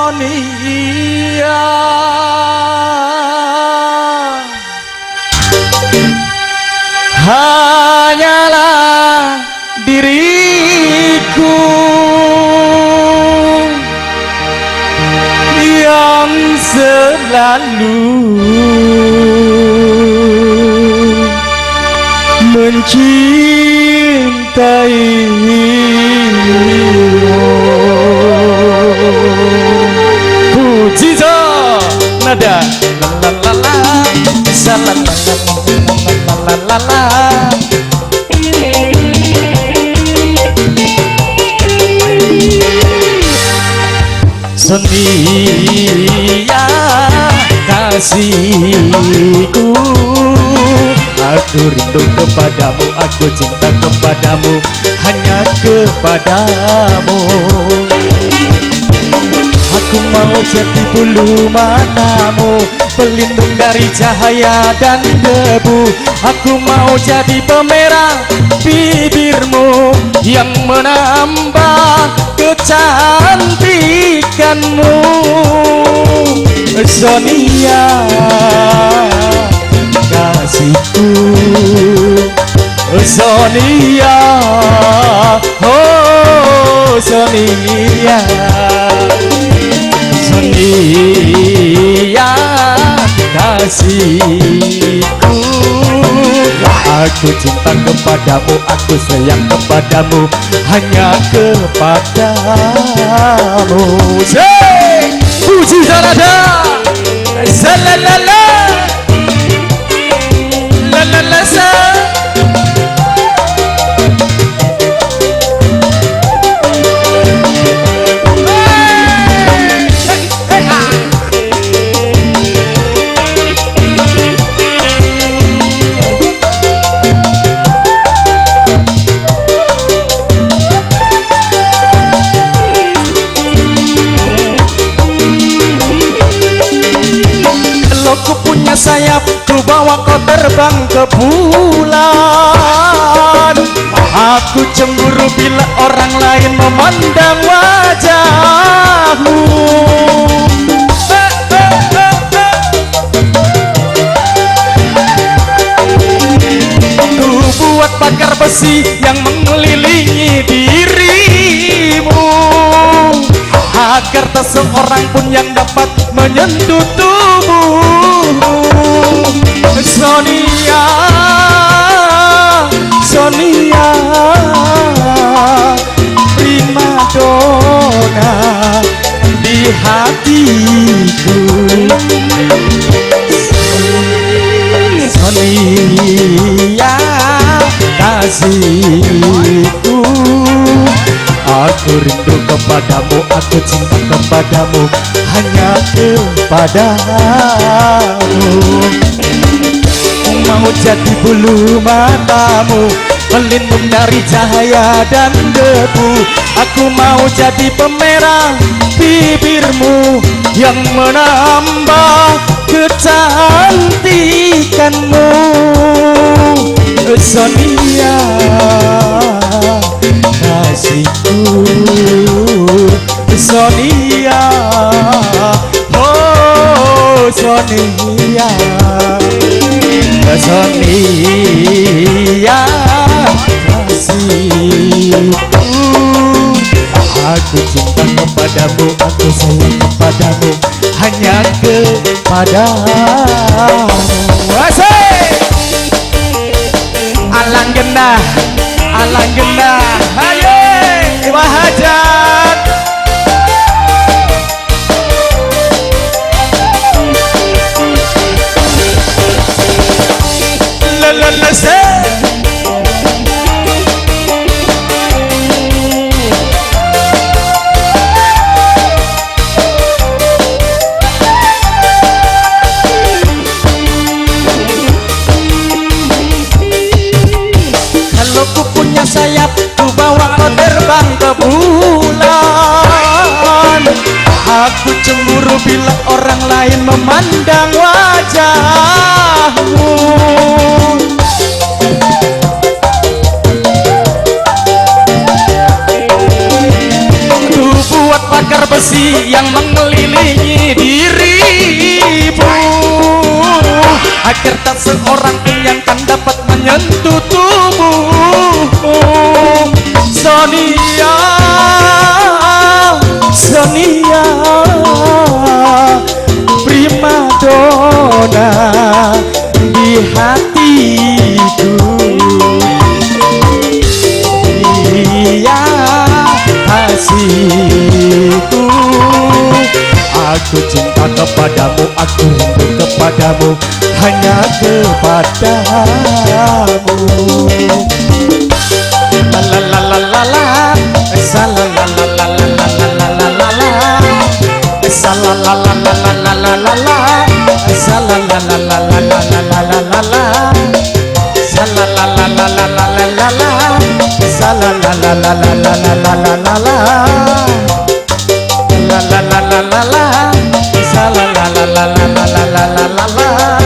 Sonia hanyalah diriku yang selalu mencintaimu. Puji nada la la la la la la la. Sonia kasihku, aku rindu kepadamu, aku cinta kepadamu, hanya kepadamu. Aku mau jadi bulu matamu, pelindung dari cahaya dan debu. Aku mau jadi pemerah bibirmu yang menambah kecantikanmu. Sonia kasihku, Sonia, oh Sonia, Sonia kasihku. Aku cinta kepadamu, aku sayang kepadamu, hanya kepadamu. Puji sarada, salalala, lalala sa. Ku punya sayap, ku bawa kau terbang ke bulan. Aku cemburu bila orang lain memandang wajahmu. Ku buat pagar besi yang mengelilingi dirimu, agar tak seorang pun yang dapat menyentuh tubuhmu. Sonia, Sonia, primadona di hatiku. Sonia kasihku, aku rindu kepadamu, aku cinta kepadamu, hanya kepadamu. Mau jadi bulu matamu, pelindung dari cahaya dan debu. Aku mau jadi pemerah bibirmu yang menambah kecantikanmu. Sonia kasihku, Sonia, oh Sonia, Sonia kasihku. Aku cinta kepadamu, aku sayang kepadamu, hanya kepadamu. Asik! Alang genah, alang genah, ayo wahajat. La se. Kalau ku punya sayap, ku bawa kau terbang ke bulan. Aku cemburu bila orang lain memandang wajahmu. pagar besi yang mengelilingi dirimu. Agar tak seorang pun yang kan dapat menyentuh tubuhmu. Sonia, Sonia, primadona di hatiku. Iya kasihku, aku cinta kepadamu, aku rindu kepadamu, hanya kepadamu. La la la la la la, sa la la la la la la la la la la, sa la la la la la la la la la, sa la la la la la la la la la la, sa la la la la la la la la la, sa la la la la la la la la la la, la la la la la la, sa la la la la la la la la la la.